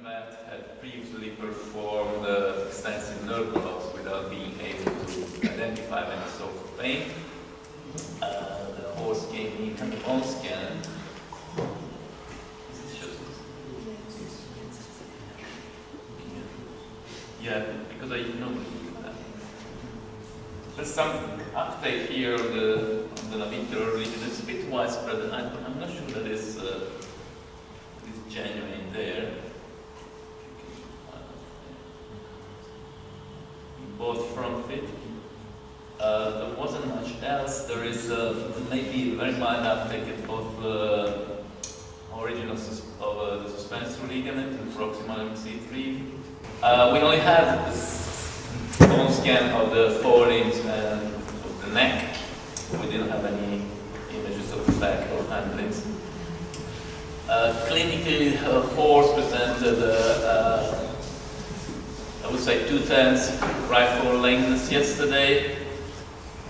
vet had previously performed extensive nerve blocks without being able to identify any sort of pain. The horse came in and the bone scan. Yeah, because I know there's some uptake here on the navicular region. It's a bit widespread, and I'm not sure that is genuine there. Both front feet. There wasn't much else. There is maybe very mild uptake at both origin of the suspensory ligament and proximal MC3. We only had the bone scan of the forelimbs and of the neck. We didn't have any images of the back or hind limbs. Clinically, the horse presented, I would say, 2/10 right fore lameness yesterday,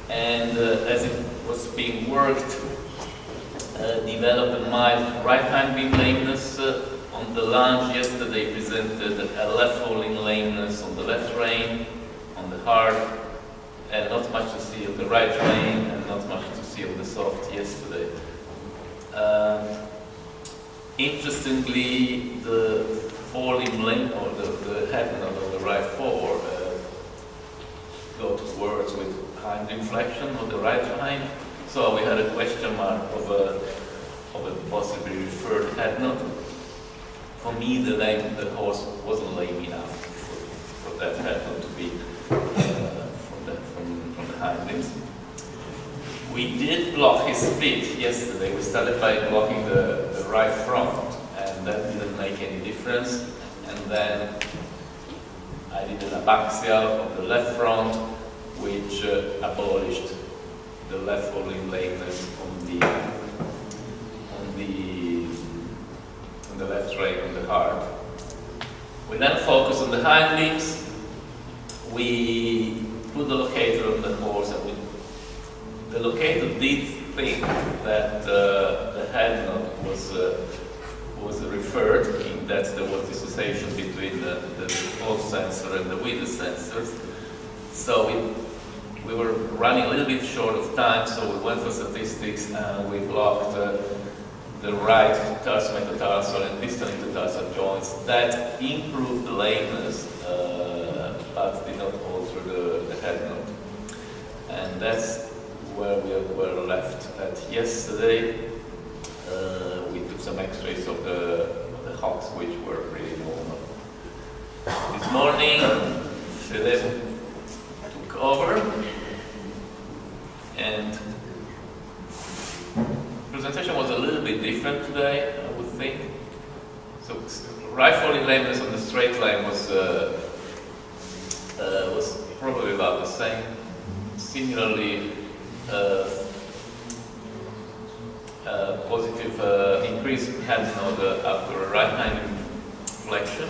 and as it was being worked, developed a mild right hind beam lameness. On the lunge yesterday presented a left falling lameness on the left rein, on the hard, and not much to see on the right rein, and not much to see on the soft yesterday. Interestingly, the falling lane or the head node of the right fore got worse with hind inflection on the right hind. So we had a question mark of a possibly referred head node. For me, the horse wasn't lame enough for that head node to be from the hind limbs. We did block his feet yesterday. We started by blocking the right front, and that didn't make any difference. And then I did an abaxial of the left front, which abolished the left falling lameness on the left rein on the hard. We then focused on the hind limbs. We put the locator on the horse, and the locator did think that the head node was referred, in that there was dissociation between the pulse sensor and the witness sensors. So we were running a little bit short of time, so we went for statistics and we blocked the right tarsometatarsal and distal intertarsal joints. That improved the lameness, but did not alter the head node. And that's where we were left at yesterday. We took some x-rays of the hocks, which were pretty normal. This morning, Philip took over, and presentation was a little bit different today, I would think. So right falling lameness on the straight line was probably about the same. Similarly, positive increase head node after a right hind flexion.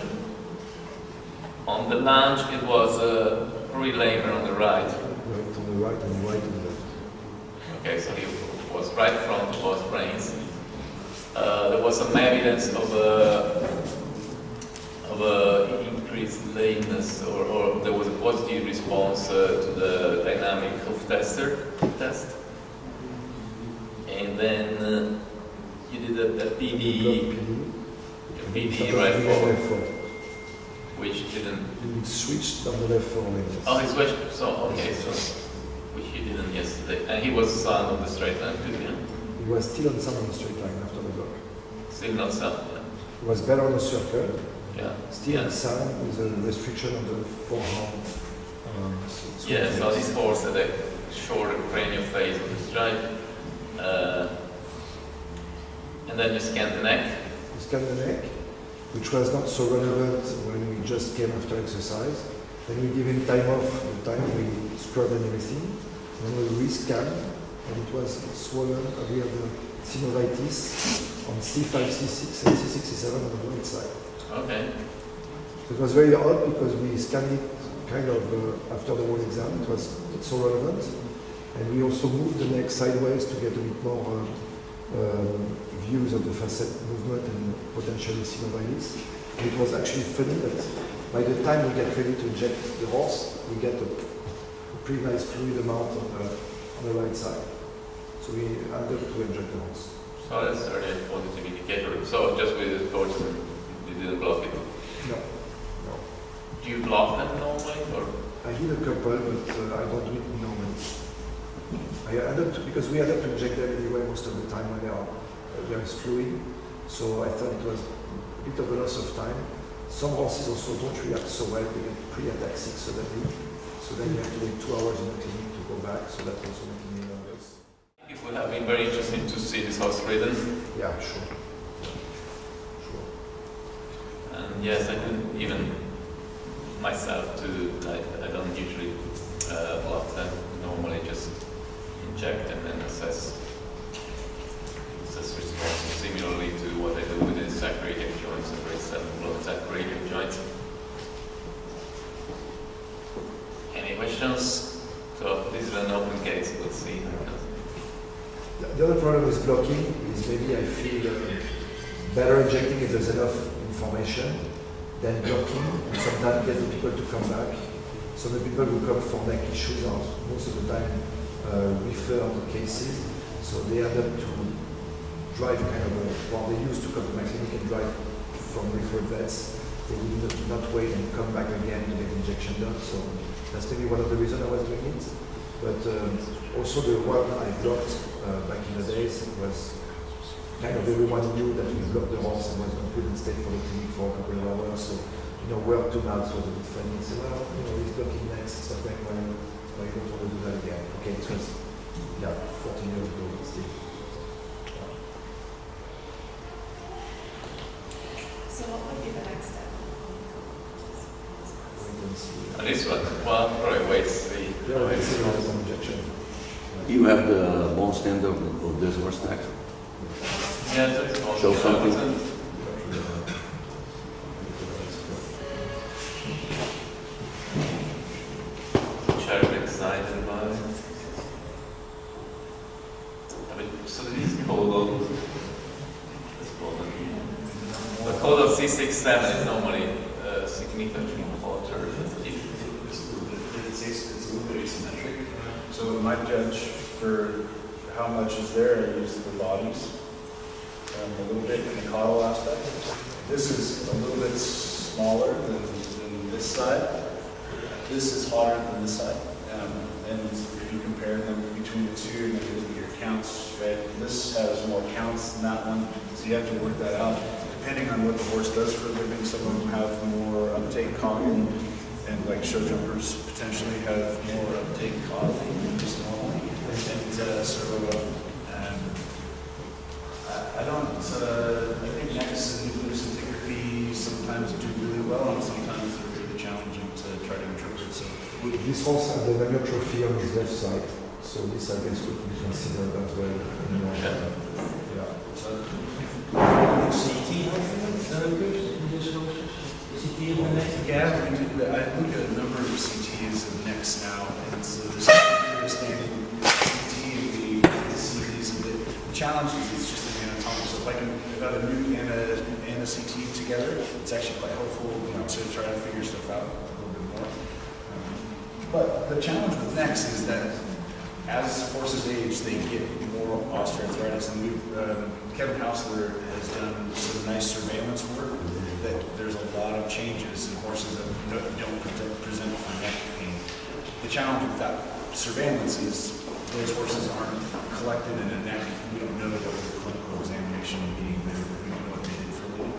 On the lunge, it was probably lamer on the right. Right on the right and right on the left. Okay, so he was right front of both reins. There was some evidence of increased lameness, or there was a positive response to the dynamic hoof test. And then you did a PD right forward, which didn't. You switched on the left for lameness. Oh, he switched. So okay, so which he didn't yesterday, and he was sound on the straight line too. Yeah. He was still on sound on the straight line after the block. Still not sound. Yeah. He was better on the circle. Yeah. Still on sound with a restriction on the forearm. Yeah. So this horse had a shorter cranial phase of the strike. And then you scan the neck. We scanned the neck, which was not so relevant when we just came after exercise. Then we give him time off, the time we scrubbed and everything. Then we re-scanned, and it was swollen. We had the synovitis on C5, C6, and C6, C7 on the right side. Okay. So it was very odd because we scanned it kind of after the whole exam. It was not so relevant. And we also moved the neck sideways to get a bit more views of the facet movement and potentially synovitis. It was actually funny that by the time we get ready to inject the horse, we get a pretty nice fluid amount on the right side. So we ended up to inject the horse. So that's already a positive indicator. So just with the torch, you didn't block it? No. Do you block them normally? Or? I did a couple, but I don't do it normally. Because we ended up to inject them anyway most of the time when there is fluid. So I thought it was a bit of a loss of time. Some horses also don't react so well, they get pre-ataxic suddenly. So then you have to wait 2 hours in the clinic to go back, so that's also making me nervous. It would have been very interesting to see this horse ridden. Yeah, sure. And yes, I couldn't even myself I don't usually block them. Normally just inject and then assess response similarly to what I do with the sacroiliac joints and very blown sacroiliac joints. Any questions? So this is an open case, we'll see. The other problem with blocking is maybe I feel better injecting if there's enough information than blocking, and sometimes get the people to come back. So the people who come for neck issues are most of the time referred cases, so they end up to drive they used to come to my clinic and drive from referred vets. They would not wait and come back again to get injection done, so that's maybe one of the reasons I was doing it. But also the one I blocked back in the days was kind of everyone knew that we blocked the horse and couldn't stay for the clinic for a couple of hours. So, word to mouth was a bit funny. So, he's blocking next, it's not going well. I don't want to do that again. Okay, it was 14 years ago, but still. So what would be the next step? And this one, well, probably wait, see. Yeah, wait, see how some injection. You have the bone stand of this horse neck? Yeah, that's Show something. Terribly excited about it. So this is caudal. The caudal C6-7 is normally significantly altered. It's a little bit asymmetric. So my judge for how much is there, I use the bodies a little bit in the caudal aspect. This is a little bit smaller than this side. This is hotter than this side. And if you compare them between the two, and then you look at your counts, right? This has more counts than that one, so you have to work that out. Depending on what the horse does for a living, some of them have more uptake caudal, and like show jumpers potentially have more uptake caudal than just normally. I think necks and nuclear scintigraphy sometimes do really well, and sometimes they're really challenging to try to interpret. So This horse had the myotrophy on his left side, so this I guess would be considered as well. CT in this horse? CT in the neck? yeah, we do. I look at a number of CTs of necks now, and so there's understanding CT the CTs a bit. The challenge is it's just an anatomical. So if I have a new and a CT together, it's actually quite helpful, to try to figure stuff out a little bit more. But the challenge with necks is that as horses age, they get more osteoarthritis, and Kevin Hausler has done some nice surveillance work that there's a lot of changes in horses that don't present for neck pain. The challenge with that surveillance is those horses aren't collected in a neck. We don't know what the clinical examination meeting there. We don't know what they did for a living.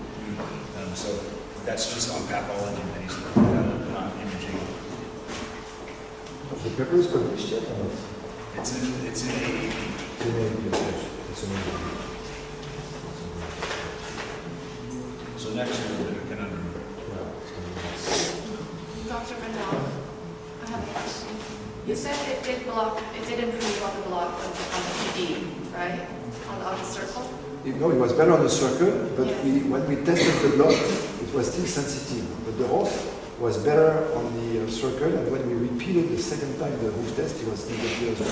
So that's just on pathology based, not imaging. The paper is published yet or not? It's in AAP. It's in AAP, yes. It's in AAP. So next year we're going to Dr. Rendell, I have a question. You said it did improve on the block on the PD, right? On the circle? No, it was better on the circle, but Yeah. when we tested the block, it was still sensitive. But the horse was better on the circle, and when we repeated the second time the hoof test, it was negative as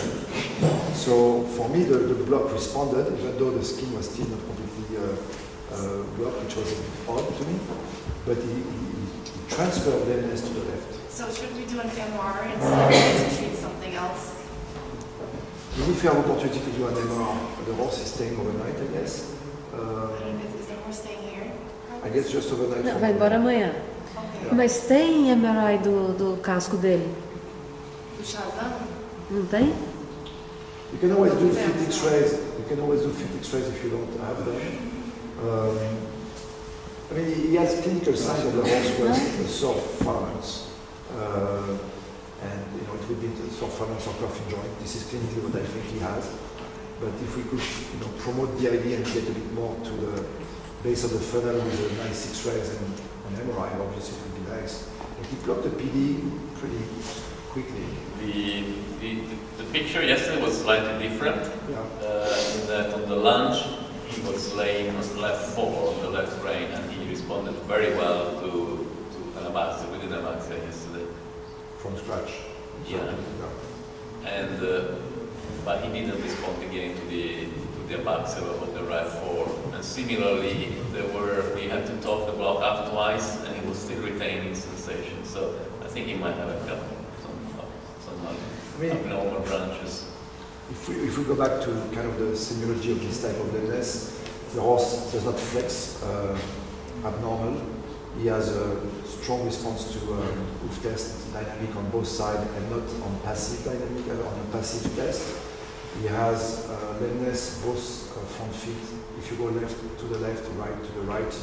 well. So for me, the block responded, even though the skin was still not completely blocked, which was odd to me. but he transferred lameness to the left. So should we do an MR instead to treat something else? If we have opportunity to do an MR, the horse is staying overnight, I guess. Is the horse staying here? I guess just overnight. Não, vai embora amanhã. Okay. Mas tem MRI do casco dele? Do Shazam? Não tem? You can always do fit X-rays. You can always do fit X-rays if you don't have them. I mean, he has clinical signs that the horse was a sore phalanx, and it would be a sore phalanx or coffin joint. This is clinically what I think he has. But if we could, promote the idea and get a bit more to the base of the funnel with a nice X-rays and an MRI, obviously it would be nice. But he blocked the PD pretty quickly. The picture yesterday was slightly different. Yeah. In that on the lunge, he was laying on the left fore, on the left rein, and he responded very well to an abaxia. We did an abaxia yesterday. From scratch. Yeah. And but he didn't respond again to the abaxia of the right fore. And similarly, we had to top the block up twice, and he was still retaining sensation. So I think he might have a couple some abnormal branches. If we go back to kind of the semiology of this type of lameness, the horse does not flex abnormal. He has a strong response to hoof test dynamic on both sides and not on passive dynamic, on a passive test. He has lameness both front feet, if you go left to the left, right to the right,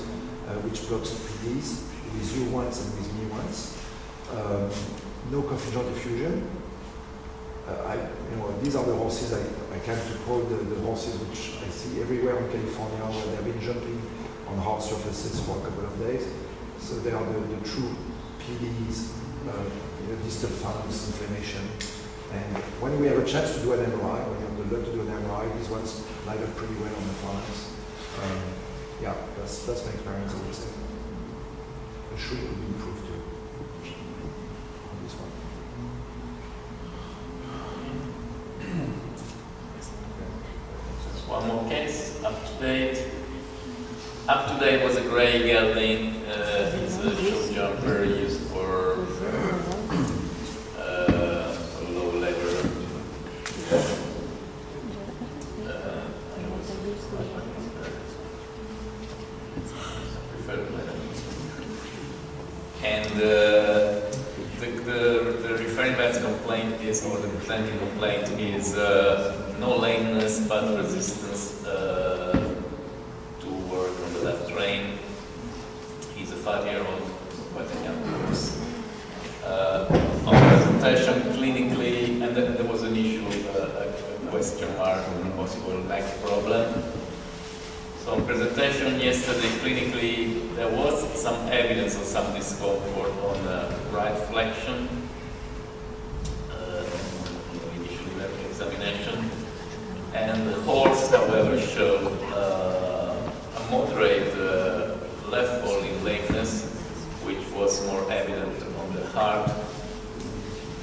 which blocks PDs, with you once and with me once. No coffin joint effusion. These are the horses I came to quote the horses which I see everywhere in California where they've been jumping on hard surfaces for a couple of days. So they are the true PDs, distal phalanx inflammation. And when we have a chance to do an MRI, when you have the luck to do an MRI, these ones line up pretty well on the phalanx. That's my experience, I would say. The shrink would be improved too on this one. One more case, up to date. Up to date was a grey gelding. It's a short jumper used for low lever. And the referring vet's complaint is, or the presenting complaint is, no lameness but resistance to work on the left rein. He's a 5-year-old, quite a young horse. On presentation, clinically, and then there was an issue, a question mark on a possible neck problem. So on presentation yesterday, clinically, there was some evidence of some discomfort on the right flexion, initial examination. And the horse, however, showed a moderate left falling lameness, which was more evident on the heart,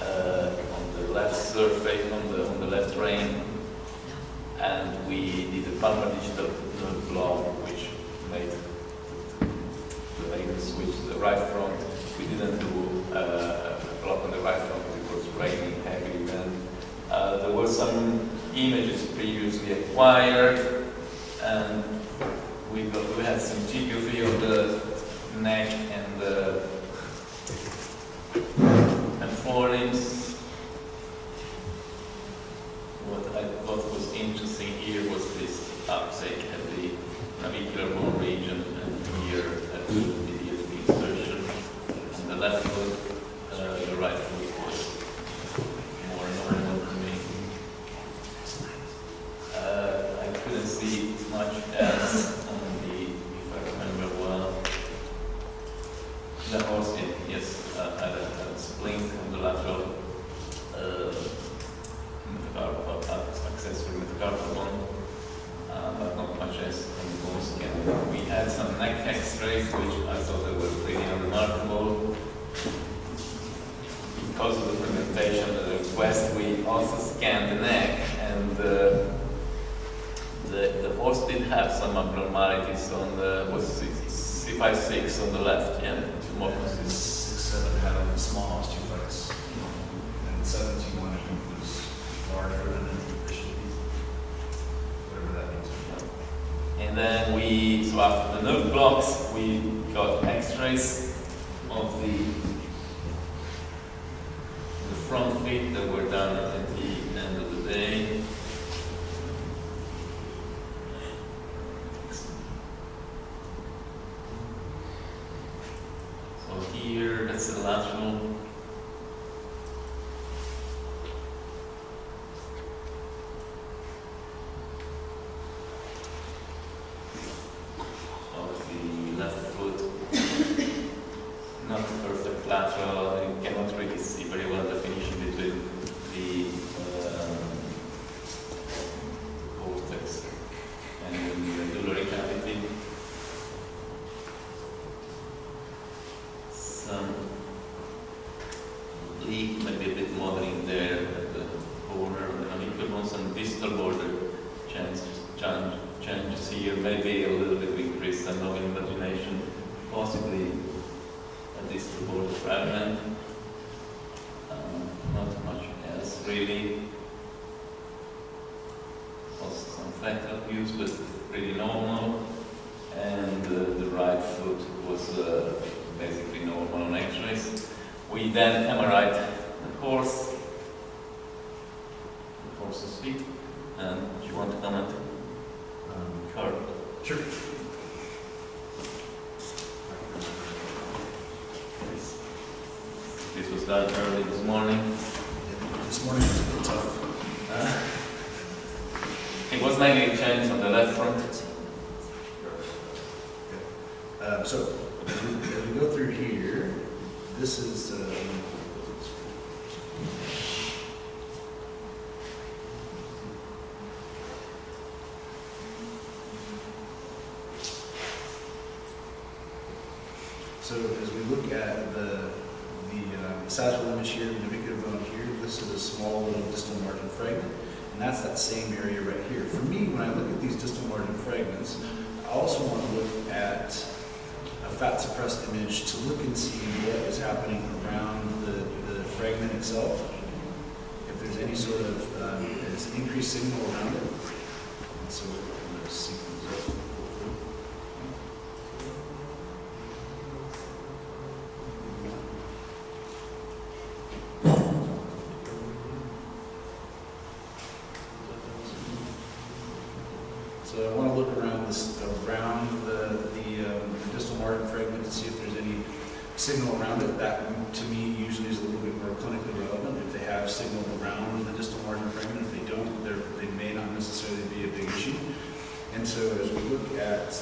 on the left surface, on the left rein. And we did a palmar digital block, which made the lameness switch to the right front. We didn't do a block on the right front because it was raining heavily then. There were some images previously acquired, and we had some geography of the neck and forelimbs. What I thought was interesting here was this uptake at the navicular bone region and here at the medial insertion. And the left foot, the right foot was more normal to me. I couldn't see much else on if I remember well. The horse, yes, had a splint on the lateral accessory metacarpal bone, but not much else on the bone scan. We had some neck X-rays, which I thought they were pretty unremarkable. Because of the presentation and the request, we also scanned the neck, and the horse did have some abnormalities on the 6 356 on the left, yeah? More This is 6'7" had on the small osteophytes. And 17 one I think was larger than it should be. Whatever that means. And then so after the nerve blocks, we got x-rays of the front feet that were done at the end of the day. So here, that's the lateral. Of the left foot. Not perfect lateral. You cannot really see very well the definition between the cortex and the medullary cavity. Some leak, maybe a bit modeling there at the corner of the navicular, some distal border changes here, maybe a little bit of increase and no imagination, possibly a distal border fragment. Not much else really. Also some factal views, but pretty normal. And the right foot was basically normal on X-rays. We then MRI'd the horse's feet. And do you want to comment? Kurt? Sure. This was done early this morning. This morning was a bit tough. It was mainly a change on the left front. So as we go through here, this is so as we look at the sagittal image here, the navicular bone here, this is a small little distal margin fragment, and that's that same area right here. For me, when I look at these distal margin fragments, I also want to look at a fat suppressed image to look and see what is happening around the fragment itself. If there's any sort of increased signal around it. And so I'm going to sequence up. So I want to look around the distal margin fragment to see if there's any signal around it. That, to me, usually is a little bit more clinically relevant. If they have signal around the distal margin fragment, if they don't, they may not necessarily be a big issue. And so as we look at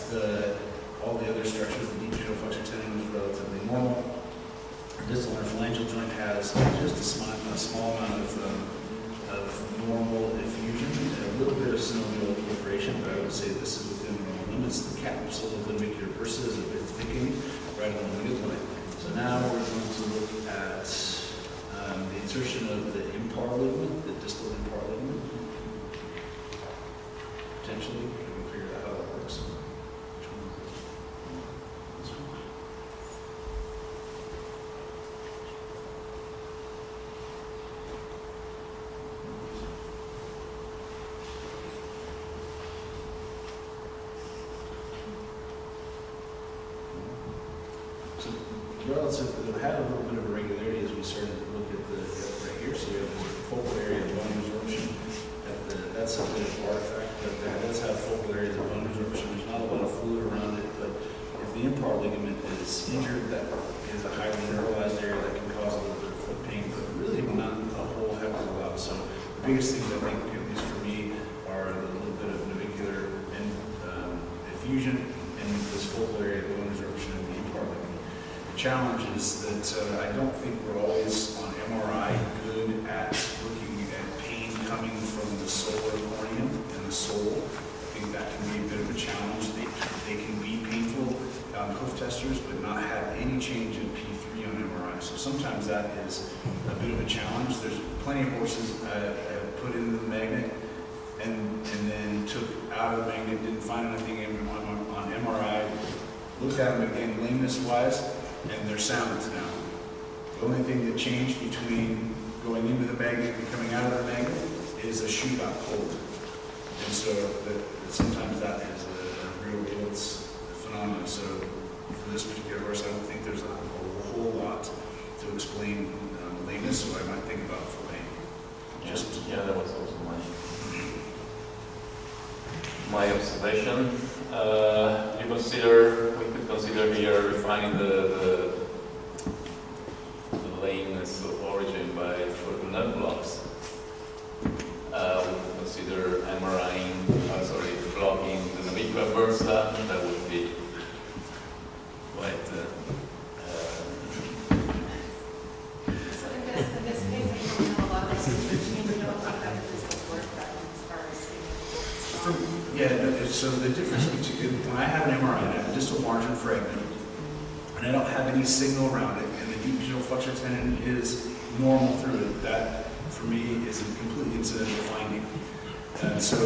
all the other structures, the deep digital flexor tendon is relatively normal. The distal interphalangeal joint has just a small amount of normal effusion, a little bit of synovial proliferation, but I would say this is within normal limits. The capsule of the navicular bursa is a bit thickening right along the midline. So now we're going to look at the insertion of the impar ligament, the distal impar ligament. Potentially, we can figure out how that works. Which one? This one. So relative, it had a little bit of irregularity as we started to look at the right here. So we have this focal area of bone resorption. That's a bit of artifact, but that does have focal areas of bone resorption. There's not a lot of fluid around it, but if the impar ligament is injured, that is a highly neuralized area that can cause a little bit of foot pain, but really not a whole heck of a lot. So the biggest things I think, at least for me, are the little bit of navicular effusion and this focal area of bone resorption and the impar ligament. The challenge is that I don't think we're always on MRI good at looking at pain coming from the solar corneum and the sole. I think that can be a bit of a challenge. They can be painful on hoof testers, but not have any change in P3 on MRI. So sometimes that is a bit of a challenge. There's plenty of horses have put in the magnet and then took out of the magnet, didn't find anything on MRI, looked at them again lameness-wise, and they're sound now. The only thing that changed between going into the magnet and coming out of the magnet is a shoe got pulled. And so sometimes that is a real world phenomenon. So for this particular horse, I don't think there's a whole lot to explain lameness, so I might think about fillet. Yeah, that was also my observation. We could consider here refining the lameness of origin by further nerve blocks. We could consider blocking the navicular bursa. That would be quite. So in this case, I don't know a lot of this information, you know, how that would work as far as, Yeah, so the difference between, when I have an MRI, I have a distal margin fragment, and I don't have any signal around it, and the deep digital flexor tendon is normal through it, that for me is a completely incidental finding. And so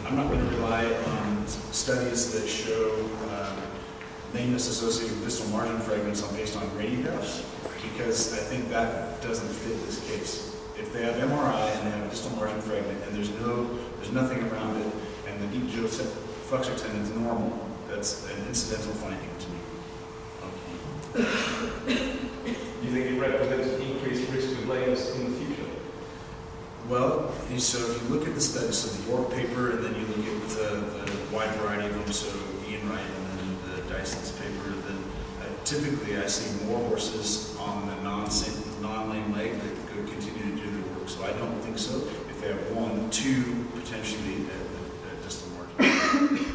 I'm not going to rely on studies that show lameness associated with distal margin fragments based on radiographs, because I think that doesn't fit this case. If they have MRI and they have a distal margin fragment and there's nothing around it, and the deep digital flexor tendon is normal, that's an incidental finding to me. You think it represents an increased risk of lameness in the future? Well, so if you look at the studies, so the York paper, and then you look at the wide variety of them, so Ian Wright and then the Dyson's paper, then typically I see more horses on the non-lame leg that could continue to do the work. So I don't think so. If they have one, two, potentially at distal margin.